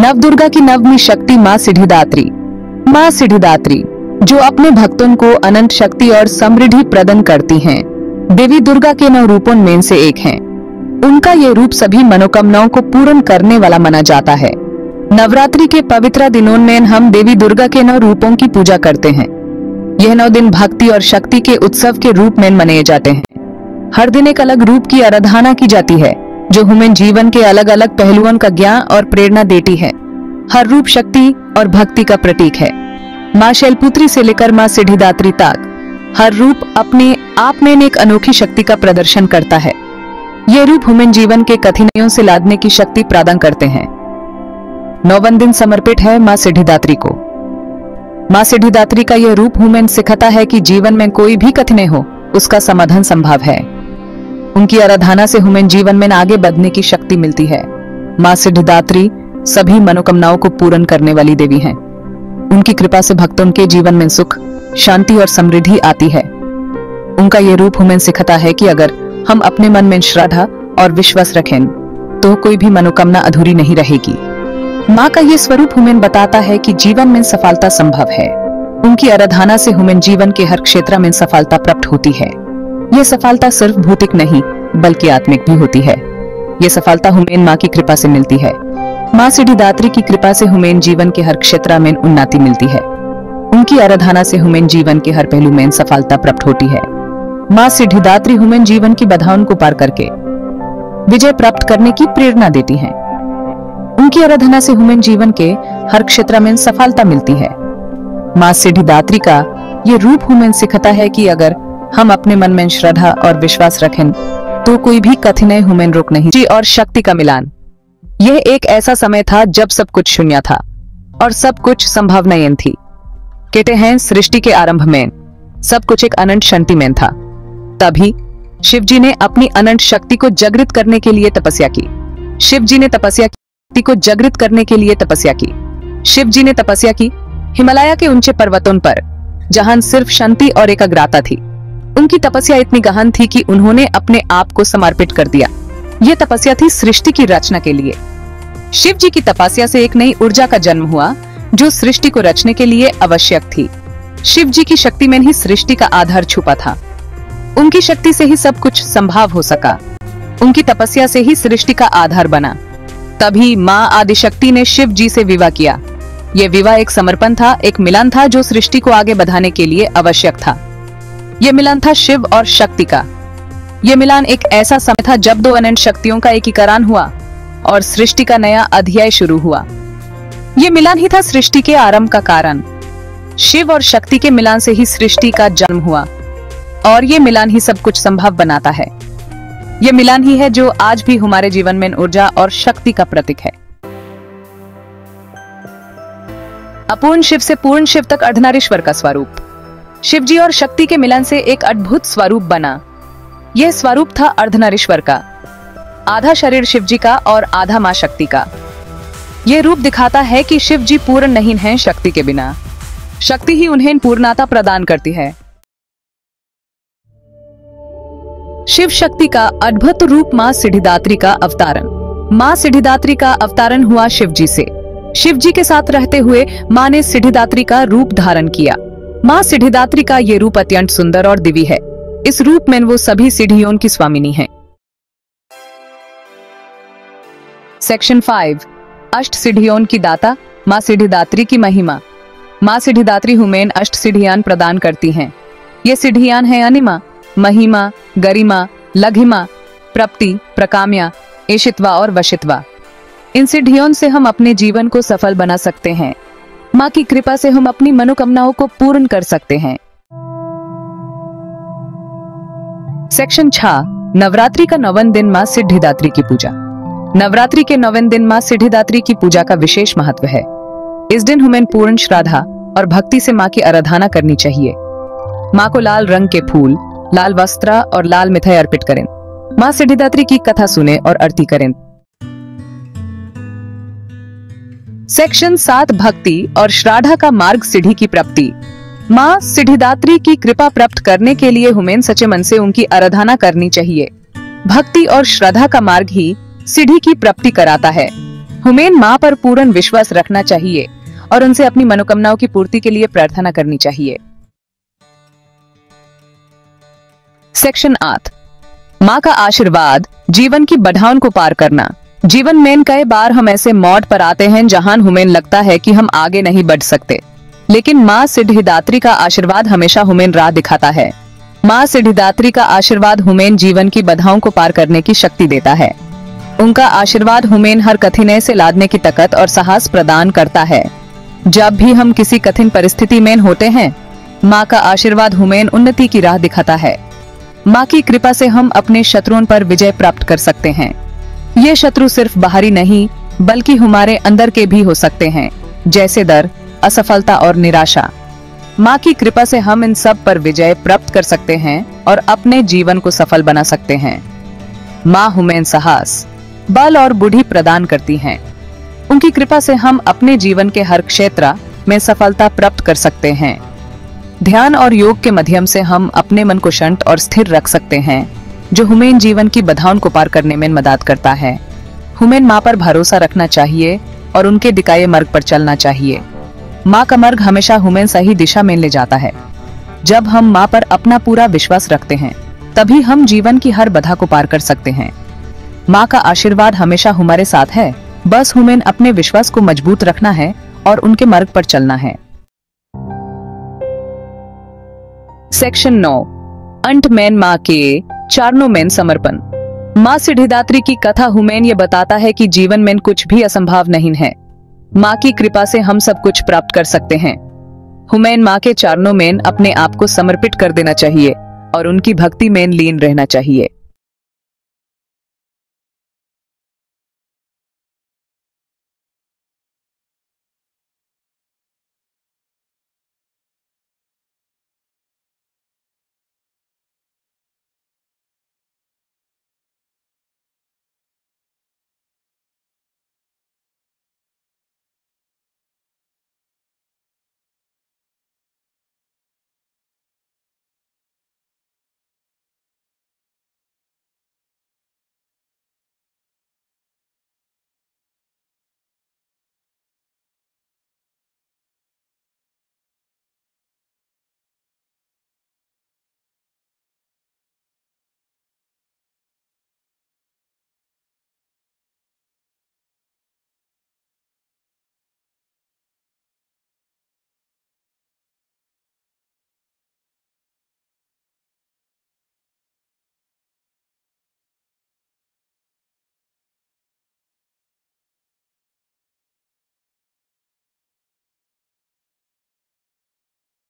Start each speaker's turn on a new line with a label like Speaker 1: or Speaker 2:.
Speaker 1: नवदुर्गा की नवमी शक्ति मां सिद्धिदात्री। मां सिद्धिदात्री जो अपने भक्तों को अनंत शक्ति और समृद्धि प्रदान करती हैं, देवी दुर्गा के 9 रूपों में से एक हैं। उनका ये रूप सभी मनोकामनाओं को पूर्ण करने वाला माना जाता है। नवरात्रि के पवित्र दिनों में हम देवी दुर्गा के 9 रूपों की पूजा करते हैं। यह 9 दिन भक्ति और शक्ति के उत्सव के रूप में मनाए जाते हैं। हर दिन एक अलग रूप की आराधना की जाती है, जो हमें जीवन के अलग अलग पहलुओं का ज्ञान और प्रेरणा देती है। हर रूप शक्ति और भक्ति का प्रतीक है। मां शैलपुत्री से लेकर मां सिद्धिदात्री तक हर रूप अपने आप में एक अनोखी शक्ति का प्रदर्शन करता है। ये रूप हमें जीवन के कठिनाइयों से लादने की शक्ति प्रदान करते हैं। 9 दिन समर्पित है मां सिद्धिदात्री को। मां सिद्धिदात्री का यह रूप हमें सिखाता है कि जीवन में कोई भी कठिनाई हो, उसका समाधान संभव है। उनकी आराधना से हमें जीवन में आगे बढ़ने की शक्ति मिलती है। मां सिद्धिदात्री सभी मनोकामनाओं को पूर्ण करने वाली देवी हैं। उनकी कृपा से भक्तों के जीवन में सुख, शांति और समृद्धि आती है। उनका ये रूप हमें सिखाता है कि अगर हम अपने मन में श्रद्धा और विश्वास रखें तो कोई भी मनोकामना अधूरी नहीं रहेगी। मां का ये स्वरूप हमें बताता है कि जीवन में सफलता संभव है। उनकी आराधना से हमें जीवन के हर क्षेत्र में सफलता प्राप्त होती है। ये सफलता सिर्फ भौतिक नहीं बल्कि आत्मिक भी होती है। ये सफलता हमें मां की कृपा से मिलती है। मां सिद्धिदात्री की कृपा से हमें जीवन के हर क्षेत्र में उन्नति मिलती है। उनकी आराधना से हमें जीवन के हर पहलू में सफलता प्राप्त होती है। मां सिद्धिदात्री हमें जीवन की बाधाओं को पार करके विजय प्राप्त करने की प्रेरणा देती हैं। उनकी आराधना से हमें जीवन के हर क्षेत्र में सफलता मिलती है। मां सिद्धिदात्री का ये रूप हमें सिखाता है कि अगर हम अपने मन में श्रद्धा और विश्वास रखें तो कोई भी कठिनाई हमें रोक नहीं। जी और शक्ति का मिलान। यह एक ऐसा समय था जब सब कुछ शून्य था और सब कुछ संभव नहीं थी। कहते हैं सृष्टि के आरंभ में सब कुछ एक अनंत शांति में था। तभी शिव जी ने अपनी अनंत शक्ति को जागृत करने के लिए तपस्या की। शिव जी ने तपस्या को जागृत करने के लिए तपस्या की। शिव जी ने तपस्या की हिमालय के ऊंचे पर्वतों पर, जहां सिर्फ शांति और एकाग्रता थी। उनकी तपस्या इतनी गहन थी कि उन्होंने अपने आप को समर्पित कर दिया। यह तपस्या थी सृष्टि की रचना के लिए। शिव जी की तपस्या से एक नई ऊर्जा का जन्म हुआ जो सृष्टि को रचने के लिए आवश्यक थी। शिव जी की शक्ति में ही सृष्टि का आधार छुपा था। उनकी शक्ति से ही सब कुछ संभव हो सका। उनकी तपस्या से ही सृष्टि का आधार बना। तभी मां आदिशक्ति ने शिव जी से विवाह किया। यह विवाह एक समर्पण था, एक मिलन था जो सृष्टि को आगे बढ़ाने के लिए आवश्यक था। यह मिलन था शिव और शक्ति का। यह मिलन एक ऐसा समय था जब 2 अनंत शक्तियों का एकीकरण हुआ और सृष्टि का नया अध्याय शुरू हुआ। यह मिलन ही था सृष्टि के आरंभ का कारण। शिव और शक्ति के मिलन से ही सृष्टि का जन्म हुआ और यह मिलन ही सब कुछ संभव बनाता है। यह मिलन ही है जो आज भी हमारे जीवन में ऊर्जा और शक्ति का प्रतीक है। अपूर्ण शिव से पूर्ण शिव तक अर्धनारीश्वर का स्वरूप। शिव जी और शक्ति के मिलन से एक अद्भुत स्वरूप बना। यह स्वरूप था अर्धनारीश्वर का, आधा शरीर शिव जी का और आधा मां शक्ति का। यह रूप दिखाता है कि शिव जी पूर्ण नहीं हैं शक्ति के बिना। शक्ति ही उन्हें पूर्णता प्रदान करती है। शिव शक्ति का अद्भुत रूप मां सिद्धिदात्री का अवतारण। मां सिद्धिदात्री का अवतारण हुआ शिव जी से। शिव जी के साथ रहते हुए मां ने सिद्धिदात्री का रूप धारण किया। मां सिद्धिदात्री का ये रूप अत्यंत सुंदर और दिव्य है। इस रूप में वो सभी सिद्धियों की स्वामिनी है। सेक्शन 5 अष्ट सिद्धियों की दाता मां सिद्धिदात्री की महिमा। मां सिद्धिदात्री हमें अष्ट सिद्धियां प्रदान करती हैं। ये सिद्धियां हैं अनिमा, महिमा, गरिमा, लघिमा, प्रप्ति, प्रकाम्या, एशित्वा और वशित्वा। इन सिद्धियों से हम अपने जीवन को सफल बना सकते हैं। मां की कृपा से हम अपनी मनोकामनाओं को पूर्ण कर सकते हैं। सेक्शन 6 नवरात्रि का 9वां दिन मां सिद्धिदात्री की पूजा। नवरात्रि के 9वें दिन मां सिद्धिदात्री की पूजा का विशेष महत्व है। इस दिन हमें पूर्ण श्रद्धा और भक्ति से मां की आराधना करनी चाहिए। मां को लाल रंग के फूल, लाल वस्त्र और लाल मिठाई अर्पित करें। मां सिद्धिदात्री की कथा सुने और आरती करें। सेक्शन 7 भक्ति और श्रद्धा का मार्ग सिद्धि की प्राप्ति। मां सिद्धिदात्री की कृपा प्राप्त करने के लिए हमें सच्चे मन से उनकी आराधना करनी चाहिए। भक्ति और श्रद्धा का मार्ग ही सिद्धि की प्राप्ति कराता है। हुमैन माँ पर पूर्ण विश्वास रखना चाहिए और उनसे अपनी मनोकामनाओं की पूर्ति के लिए प्रार्थना करनी चाहिए। सेक्शन 8 माँ का आशीर्वाद जीवन की बाधाओं को पार करना। जीवन में कई बार हम ऐसे मोड़ पर आते हैं जहां हमें लगता है कि हम आगे नहीं बढ़ सकते, लेकिन माँ सिद्धिदात्री का आशीर्वाद हमेशा हमें राह दिखाता है। माँ सिद्धिदात्री का आशीर्वाद हमें जीवन की बाधाओं को पार करने की शक्ति देता है। उनका आशीर्वाद हमें हर कठिनाई से लादने की ताकत और साहस प्रदान करता है। जब भी हम किसी कठिन परिस्थिति में होते हैं, माँ का आशीर्वाद हमें उन्नति की राह दिखाता है। माँ की कृपा से हम अपने शत्रुओं पर विजय प्राप्त कर सकते हैं। ये शत्रु सिर्फ बाहरी नहीं बल्कि हमारे अंदर के भी हो सकते हैं, जैसे डर, असफलता और निराशा। माँ की कृपा से हम इन सब पर विजय प्राप्त कर सकते हैं और अपने जीवन को सफल बना सकते हैं। माँ हमें साहस, बल और बुद्धि प्रदान करती हैं। उनकी कृपा से हम अपने जीवन के हर क्षेत्र में सफलता प्राप्त कर सकते हैं। ध्यान और योग के माध्यम से हम अपने मन को शांत और स्थिर रख सकते हैं, जो हमें जीवन की बाधाओं को पार करने में मदद करता है। हमें माँ पर भरोसा रखना चाहिए और उनके दिखाए मार्ग पर चलना चाहिए। माँ का मार्ग हमेशा हमें सही दिशा में ले जाता है। जब हम माँ पर अपना पूरा विश्वास रखते हैं, तभी हम जीवन की हर बाधा को पार कर सकते हैं। माँ का आशीर्वाद हमेशा हमारे साथ है, बस हमें अपने विश्वास को मजबूत रखना है और उनके मार्ग पर चलना है। सेक्शन 9 अंत में माँ के चरणों में समर्पण। माँ सिद्धिदात्री की कथा हमें ये बताता है कि जीवन में कुछ भी असंभव नहीं है। माँ की कृपा से हम सब कुछ प्राप्त कर सकते हैं। हमें माँ के चरणों में अपने आप को समर्पित कर देना चाहिए और उनकी भक्ति में लीन रहना चाहिए।